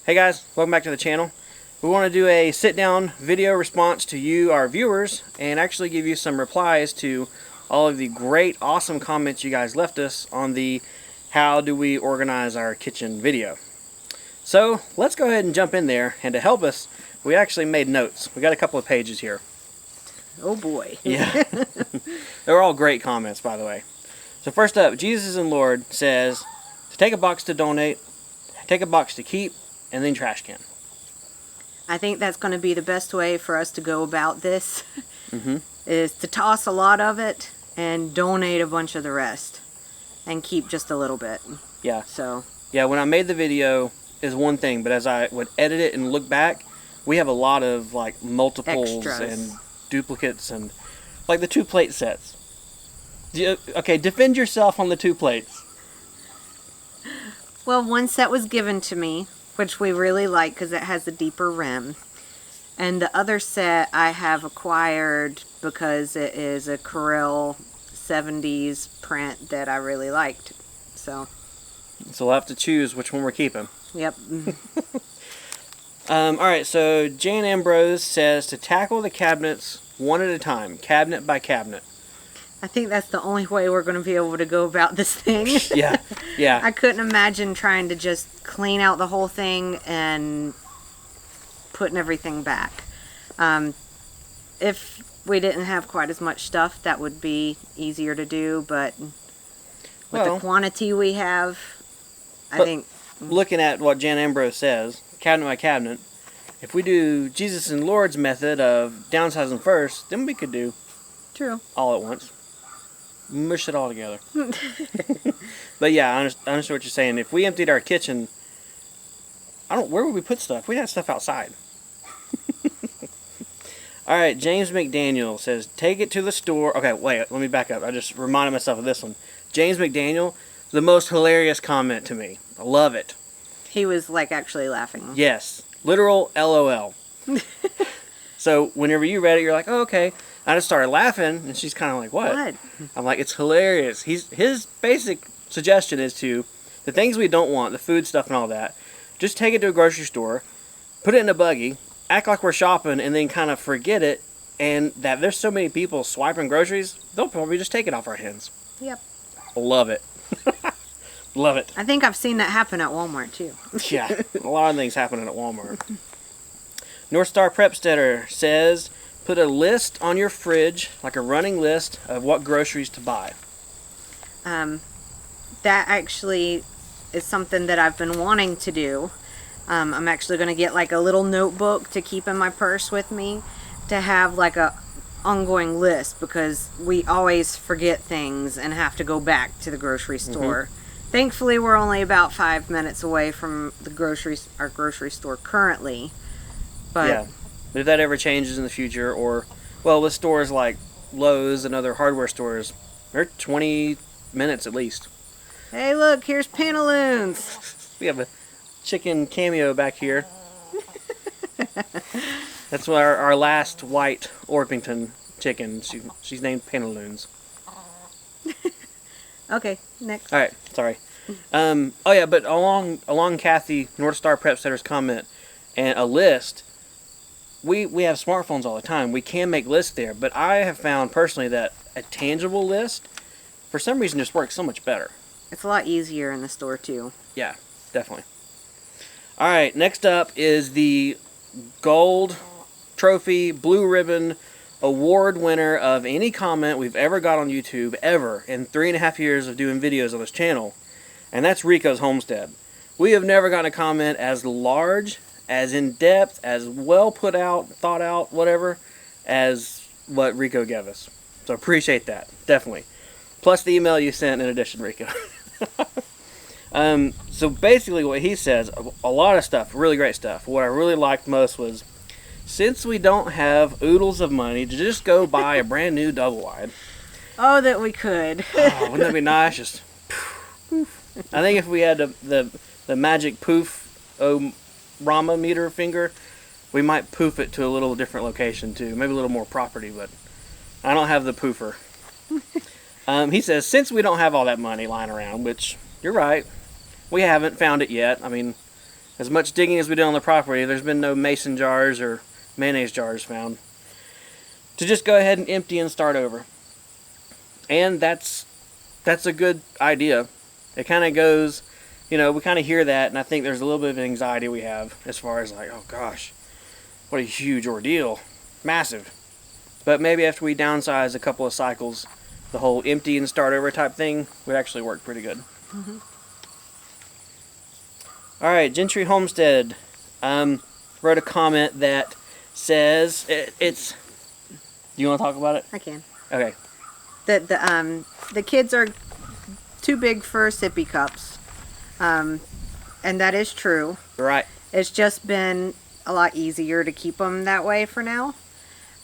Hey guys, welcome back to the channel. We want to do a sit-down video response to you, our viewers, and actually give you some replies to all of the great, awesome comments you guys left us on the how do we organize our kitchen video. So let's go ahead and jump in there, and to help us, we actually made notes. We got a couple of pages here. Oh boy. Yeah. They were all great comments, by the way. So first up, Jesus and Lord says to take a box to donate, take a box to keep, and then trash can. I think that's going to be the best way for us to go about this, is to toss a lot of it and donate a bunch of the rest and keep just a little bit. Yeah. So. Yeah, when I made the video is one thing, but as I would edit it and look back, we have a lot of like multiples Extras. And duplicates and like the 2 plate sets. Okay, defend yourself on the 2 plates. Well, one set was given to me, which we really like because it has a deeper rim. And the other set I have acquired because it is a Corel 70s print that I really liked. So we'll have to choose which one we're keeping. Yep. Alright, so Jane Ambrose says to tackle the cabinets one at a time, cabinet by cabinet. I think that's the only way we're going to be able to go about this thing. Yeah, yeah. I couldn't imagine trying to just clean out the whole thing and putting everything back. If we didn't have quite as much stuff, that would be easier to do, but with the quantity we have, I think... Looking at what Jan Ambrose says, cabinet by cabinet, if we do Jesus and Lord's method of downsizing first, then we could do all at once. Mush it all together. But yeah, I understand what you're saying. If we emptied our kitchen, where would we put stuff? We had stuff outside. Alright, James McDaniel says, take it to the store. Okay, wait, let me back up. I just reminded myself of this one. James McDaniel, the most hilarious comment to me. I love it. He was like actually laughing. Yes. Literal LOL. So whenever you read it, you're like, oh, okay. I just started laughing, and she's kind of like, what? I'm like, it's hilarious. His basic suggestion is to, the things we don't want, the food stuff and all that, just take it to a grocery store, put it in a buggy, act like we're shopping, and then kind of forget it, and that there's so many people swiping groceries, they'll probably just take it off our hands. Yep. Love it. Love it. I think I've seen that happen at Walmart, too. Yeah, a lot of things happening at Walmart. North Star Prepsteader says, put a list on your fridge, like a running list of what groceries to buy. That actually is something that I've been wanting to do. I'm actually going to get like a little notebook to keep in my purse with me to have like a ongoing list, because we always forget things and have to go back to the grocery store. Thankfully, we're only about 5 minutes away from our grocery store currently. But yeah, but if that ever changes in the future, or, well, with stores like Lowe's and other hardware stores, they're 20 minutes at least. Hey, look, here's pantaloons. We have a chicken cameo back here. That's our last white Orpington chicken. She's named Pantaloons. Okay, next. All right, sorry. Oh yeah, but along Kathy North Star Prepsteader's comment and a list, we have smartphones all the time. We can make lists there, but I have found personally that a tangible list, for some reason, just works so much better. It's a lot easier in the store too. Yeah, definitely. All right, next up is the gold trophy blue ribbon award winner of any comment we've ever got on YouTube ever in 3.5 years of doing videos on this channel, and that's Ricas Homestead. We have never gotten a comment as large, as in-depth, as well put out, thought out, whatever, as what Rico gave us. So appreciate that, definitely. Plus the email you sent in addition, Rico. So basically what he says, a lot of stuff, really great stuff. What I really liked most was, since we don't have oodles of money to just go buy a brand new double wide. Oh, that we could. Oh, wouldn't that be nice? Just poof. I think if we had the magic poof Rama meter finger, we might poof it to a little different location too. Maybe a little more property, but I don't have the poofer. He says, since we don't have all that money lying around, which you're right, we haven't found it yet. I mean, as much digging as we did on the property, there's been no mason jars or mayonnaise jars found. To just go ahead and empty and start over. And that's a good idea. It kind of goes, you know, we kind of hear that, and I think there's a little bit of anxiety we have as far as like, oh gosh, what a huge ordeal. Massive. But maybe after we downsize a couple of cycles, the whole empty and start over type thing would actually work pretty good. Mm-hmm. All right, Gentry Homestead wrote a comment that says it's. Do you want to talk about it? I can. Okay. The kids are too big for sippy cups, and that is true. Right. It's just been a lot easier to keep them that way for now.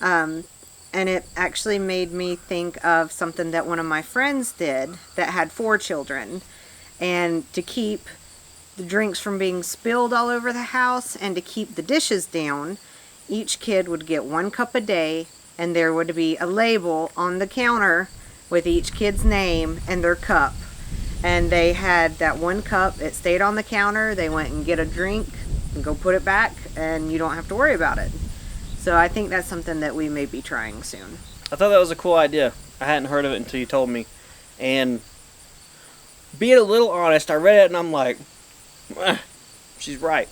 And it actually made me think of something that one of my friends did that had 4 children. And to keep the drinks from being spilled all over the house and to keep the dishes down, each kid would get 1 cup a day, and there would be a label on the counter with each kid's name and their cup. And they had that 1 cup, it stayed on the counter, they went and get a drink and go put it back, and you don't have to worry about it. So I think that's something that we may be trying soon. I thought that was a cool idea. I hadn't heard of it until you told me. And being a little honest, I read it and I'm like, she's right.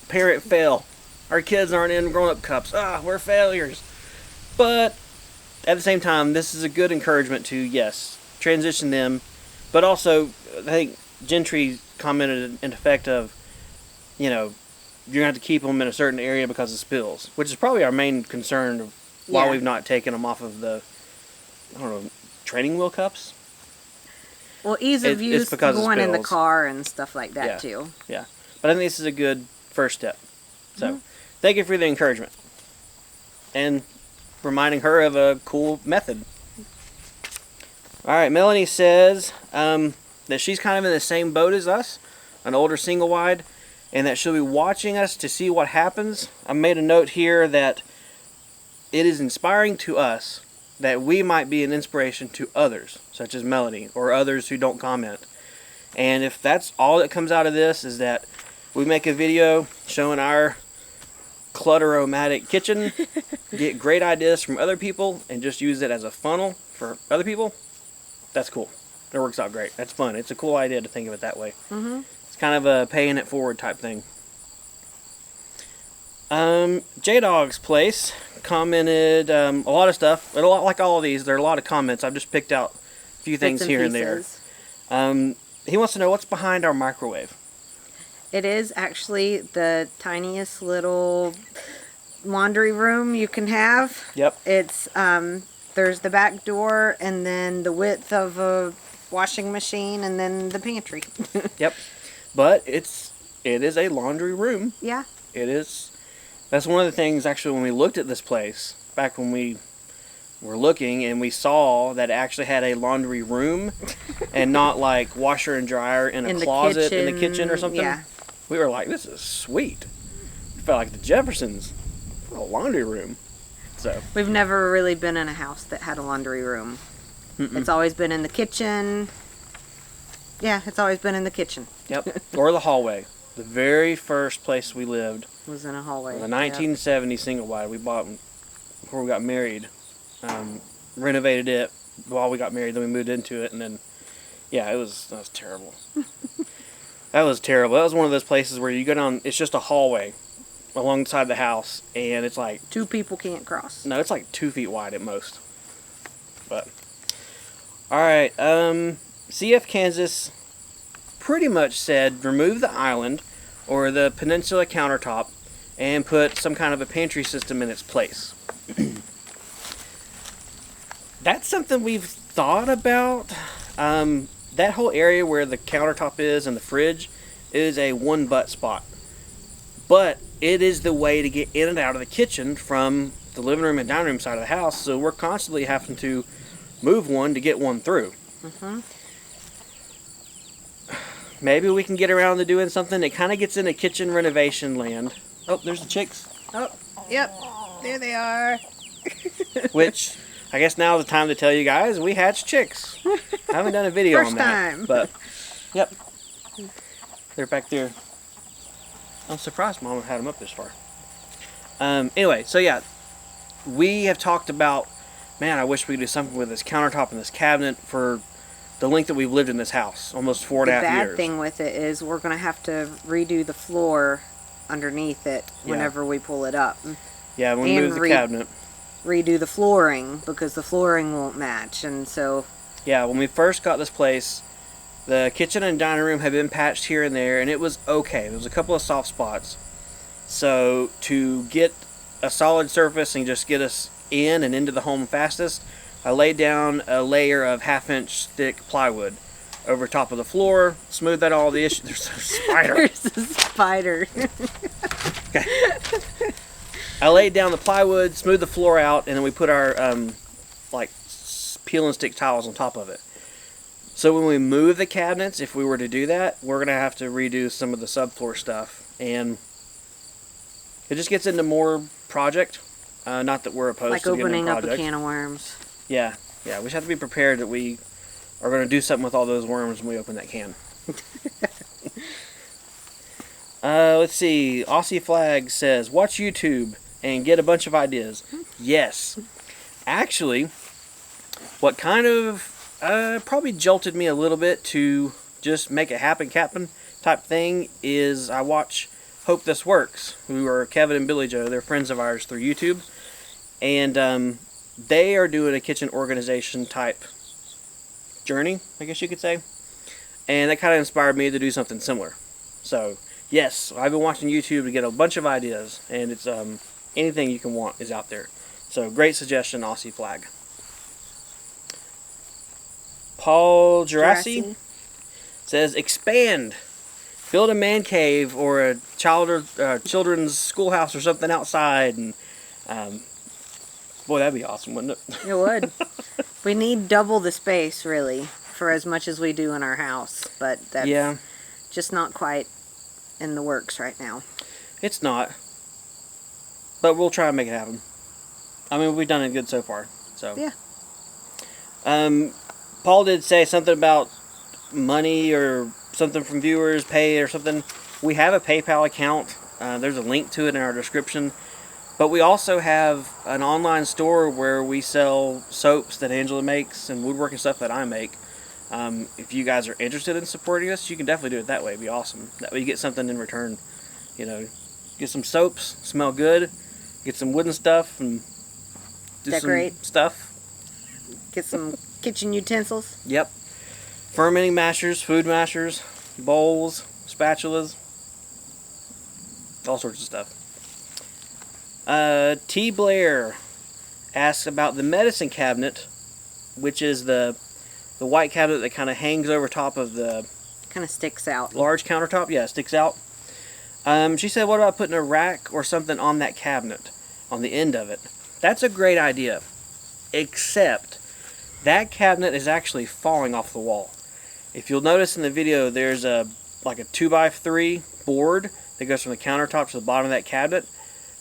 Parent fail. Our kids aren't in grown-up cups. We're failures. But at the same time, this is a good encouragement to, yes, transition them. But also, I think Gentry commented in effect of, you know, you're going to have to keep them in a certain area because of spills, which is probably our main concern of why we've not taken them off of the, I don't know, training wheel cups. Well, ease of use, going in the spills. Car and stuff like that, too. Yeah. But I think this is a good first step. So, thank you for the encouragement. And reminding her of a cool method. All right, Melanie says that she's kind of in the same boat as us, an older single wide, and that she'll be watching us to see what happens. I made a note here that it is inspiring to us that we might be an inspiration to others, such as Melanie, or others who don't comment. And if that's all that comes out of this, is that we make a video showing our clutter-o-matic kitchen, get great ideas from other people, and just use it as a funnel for other people, that's cool. It works out great. That's fun. It's a cool idea to think of it that way. Mm-hmm. It's kind of a paying it forward type thing. J-Dog's Place commented a lot of stuff. A lot, like all of these, there are a lot of comments. I've just picked out a few things here and there. He wants to know what's behind our microwave. It is actually the tiniest little laundry room you can have. Yep. It's there's the back door and then the width of a washing machine and then the pantry. Yep. But it is a laundry room. Yeah. It is. That's one of the things actually when we looked at this place back when we were looking and we saw that it actually had a laundry room and not like washer and dryer in a closet in the kitchen or something. Yeah. We were like, this is sweet. It felt like the Jeffersons. A laundry room. So we've never really been in a house that had a laundry room. Mm-mm. It's always been in the kitchen. Yeah, it's always been in the kitchen. Yep. Or the hallway. The very first place we lived was in a hallway. The 1970 single wide we bought before we got married. Renovated it while we got married. Then we moved into it, and then that was terrible. That was terrible. That was one of those places where you go down. It's just a hallway alongside the house, and it's like 2 people can't cross. No, it's like 2 feet wide at most. But all right, CF Kansas pretty much said remove the island or the peninsula countertop and put some kind of a pantry system in its place. That's something we've thought about. That whole area where the countertop is and the fridge is a one-butt spot. But it is the way to get in and out of the kitchen from the living room and dining room side of the house, so we're constantly having to move one to get one through. Mm-hmm. Maybe we can get around to doing something that kind of gets into kitchen renovation land. Oh, there's the chicks. Oh, yep. There they are. Which, I guess now is the time to tell you guys, we hatched chicks. I haven't done a video on that. First time. But, yep. They're back there I'm surprised Mama had them up this far. Anyway, so yeah, we have talked about, man, I wish we could do something with this countertop and this cabinet for the length that we've lived in this house, almost 4.5 years. The bad thing with it is we're going to have to redo the floor underneath it whenever we pull it up. Yeah, when we move the cabinet. Redo the flooring because the flooring won't match, and so... Yeah, when we first got this place, the kitchen and dining room had been patched here and there, and it was okay. There was a couple of soft spots. So to get a solid surface and just get us in and into the home fastest, I laid down a layer of 1/2-inch thick plywood over top of the floor, smoothed out all the issues. There's a spider. There's a spider. Okay. I laid down the plywood, smoothed the floor out, and then we put our peel and stick tiles on top of it. So when we move the cabinets, if we were to do that, we're going to have to redo some of the subfloor stuff, and it just gets into more project. Not that we're opposed to opening up a can of worms. Yeah, we just have to be prepared that we are going to do something with all those worms when we open that can. Let's see. Aussie Flag says, watch YouTube and get a bunch of ideas. Yes. Actually, what kind of probably jolted me a little bit to just make it happen type thing is I watch Hope This Works, who are Kevin and Billy Joe. They're friends of ours through YouTube. And they are doing a kitchen organization type journey, I guess you could say. And that kind of inspired me to do something similar. So, yes, I've been watching YouTube to get a bunch of ideas, and it's anything you can want is out there. So, great suggestion, Aussie Flag. Paul Gerasi says, expand. Build a man cave or a children's schoolhouse or something outside. And boy, that'd be awesome, wouldn't it? It would. We need double the space, really, for as much as we do in our house. But that's just not quite in the works right now. It's not. But we'll try and make it happen. I mean, we've done it good so far. So yeah. Paul did say something about money or something from viewers, pay or something. We have a PayPal account. There's a link to it in our description. But we also have an online store where we sell soaps that Angela makes and woodworking stuff that I make. If you guys are interested in supporting us, you can definitely do it that way. It'd be awesome. That way you get something in return. You know, get some soaps, smell good, get some wooden stuff, and do decorate some stuff. Get some kitchen utensils. Yep. Fermenting mashers, food mashers, bowls, spatulas, all sorts of stuff. T. Blair asks about the medicine cabinet, which is the white cabinet that kind of hangs over top of the... Kind of sticks out. Large countertop, yeah, it sticks out. She said, what about putting a rack or something on that cabinet, on the end of it? That's a great idea, except that cabinet is actually falling off the wall. If you'll notice in the video, there's a 2x3 board that goes from the countertop to the bottom of that cabinet.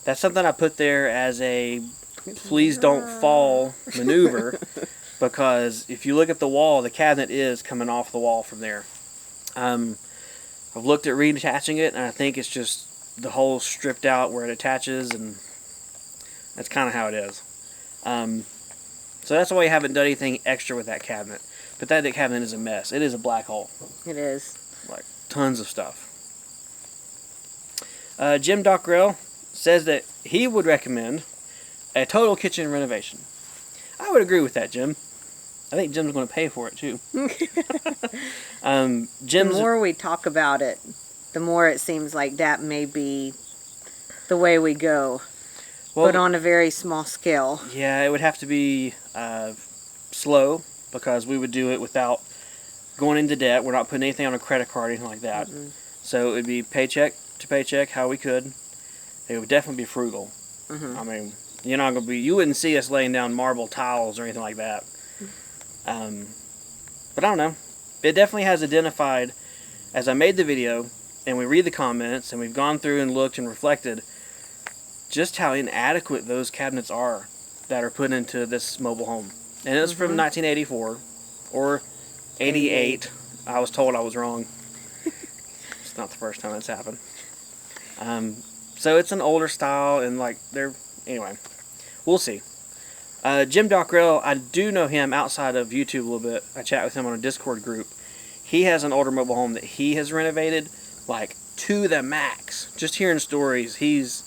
That's something I put there as a please don't fall maneuver, because if you look at the wall, the cabinet is coming off the wall from there. I've looked at reattaching it, and I think it's just the hole stripped out where it attaches, and that's kind of how it is. So that's why I haven't done anything extra with that cabinet. But that cabinet is a mess. It is a black hole. It is. Like, tons of stuff. Jim Dockrell says that he would recommend a total kitchen renovation. I would agree with that, Jim. I think Jim's going to pay for it, too. The more we talk about it, the more it seems like that may be the way we go. Well, but on a very small scale. Yeah, it would have to be slow, because we would do it without going into debt. We're not putting anything on a credit card or anything like that. Mm-hmm. So it would be paycheck to paycheck, how we could. It would definitely be frugal. Mm-hmm. I mean, you're not going to be... You wouldn't see us laying down marble tiles or anything like that. But I don't know. It definitely has identified, as I made the video, and we read the comments, and we've gone through and looked and reflected, just how inadequate those cabinets are that are put into this mobile home. And it was from 1984, or 88. I was told I was wrong. It's not the first time that's happened. So it's an older style, and like anyway, we'll see. Jim Dockrell, I do know him outside of YouTube a little bit. I chat with him on a Discord group. He has an older mobile home that he has renovated like to the max. Just hearing stories, he's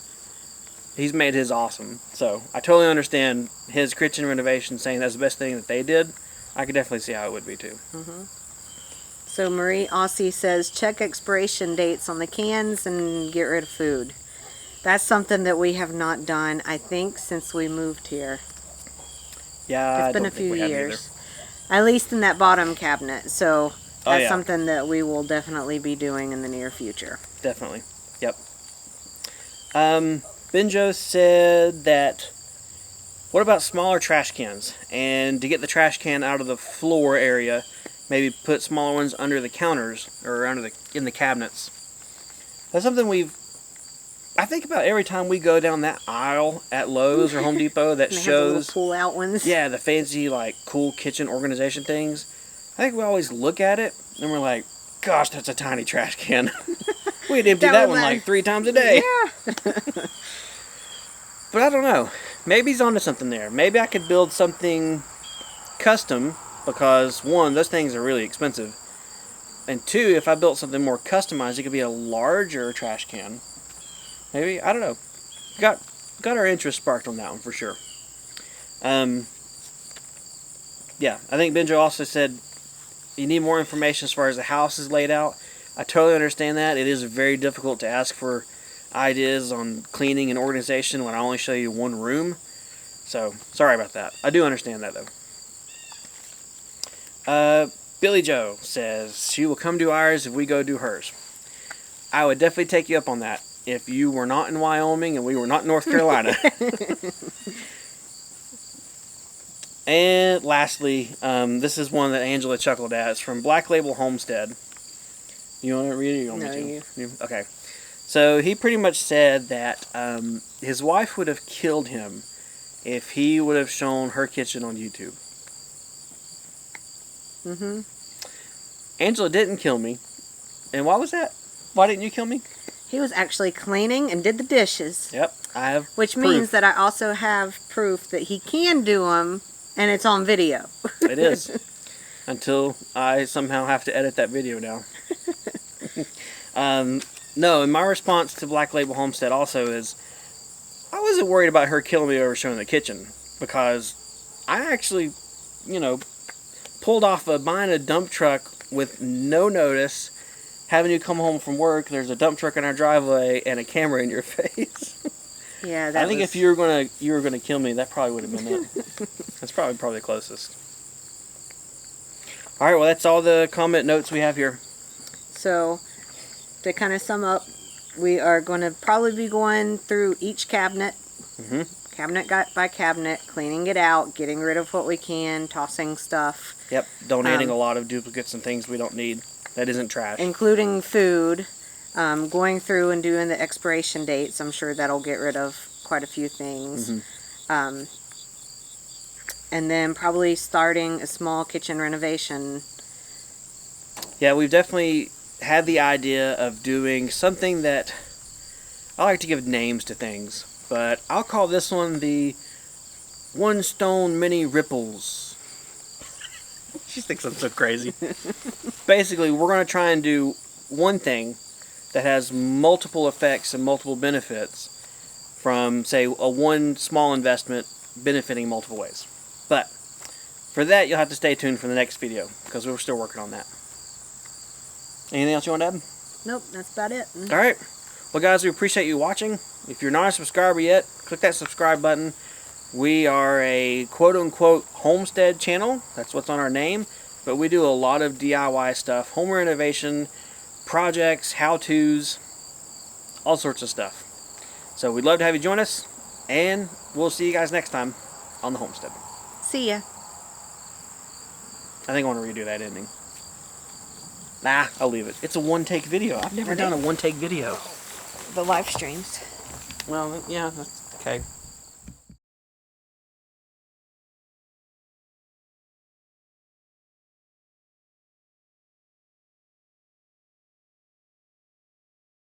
made his awesome. So I totally understand his kitchen renovation, saying that's the best thing that they did. I could definitely see how it would be too. So Marie Aussie says, check expiration dates on the cans and get rid of food. That's something that we have not done, I think, since we moved here. Yeah, it's been a few years. At least in that bottom cabinet. So that's something that we will definitely be doing in the near future. Definitely. Yep. Benjo said that, what about smaller trash cans? And to get the trash can out of the floor area, maybe put smaller ones under the counters or in the cabinets. That's something I think about every time we go down that aisle at Lowe's or Home Depot that shows pull-out ones. Yeah, the fancy, like, cool kitchen organization things. I think we always look at it and we're like, gosh, that's a tiny trash can. We'd empty that one like 3 times a day. Yeah. But I don't know. Maybe he's onto something there. Maybe I could build something custom because, 1, those things are really expensive. And 2, if I built something more customized, it could be a larger trash can. Maybe, I don't know. Got our interest sparked on that one for sure. Yeah, I think Benjo also said you need more information as far as the house is laid out. I totally understand that. It is very difficult to ask for ideas on cleaning and organization when I only show you one room. So, sorry about that. I do understand that though. Billy Joe says she will come do ours if we go do hers. I would definitely take you up on that if you were not in Wyoming and we were not in North Carolina. And lastly, this is one that Angela chuckled at. It's from Black Label Homestead. You want to read it? You want me to? You? Okay. So he pretty much said that his wife would have killed him if he would have shown her kitchen on YouTube. Angela didn't kill me. And why was that? Why didn't you kill me? He was actually cleaning and did the dishes. Yep, I have Which proof. means that I also have proof that he can do them, and it's on video. It is. Until I somehow have to edit that video now. No, and my response to Black Label Homestead also is, I wasn't worried about her killing me over showing the kitchen. Because I actually, pulled off behind a dump truck with no notice, having you come home from work, there's a dump truck in our driveway, and a camera in your face. Yeah, I think if you were gonna kill me, that probably would have been it. That's probably the closest. All right, well, that's all the comment notes we have here. So, to kind of sum up, we are going to probably be going through each cabinet, cabinet by cabinet, cleaning it out, getting rid of what we can, tossing stuff. Yep, donating a lot of duplicates and things we don't need. That isn't trash. Including food. Going through and doing the expiration dates. I'm sure that'll get rid of quite a few things. And then probably starting a small kitchen renovation. Yeah, we've definitely had the idea of doing something that, I like to give names to things, but I'll call this one the One Stone Mini Ripples. She thinks I'm so crazy. Basically, we're going to try and do one thing that has multiple effects and multiple benefits from, say, one small investment benefiting multiple ways. But for that, you'll have to stay tuned for the next video because we're still working on that. Anything else you want to add? Nope, that's about it. All right. Well, guys, we appreciate you watching. If you're not a subscriber yet, click that subscribe button. We are a quote-unquote homestead channel. That's what's on our name. But we do a lot of DIY stuff, home renovation, projects, how-tos, all sorts of stuff. So we'd love to have you join us, and we'll see you guys next time on the homestead. See ya. I think I want to redo that ending. Nah, I'll leave it. It's a one-take video. I've never done a one-take video. The live streams. Well, yeah, that's okay.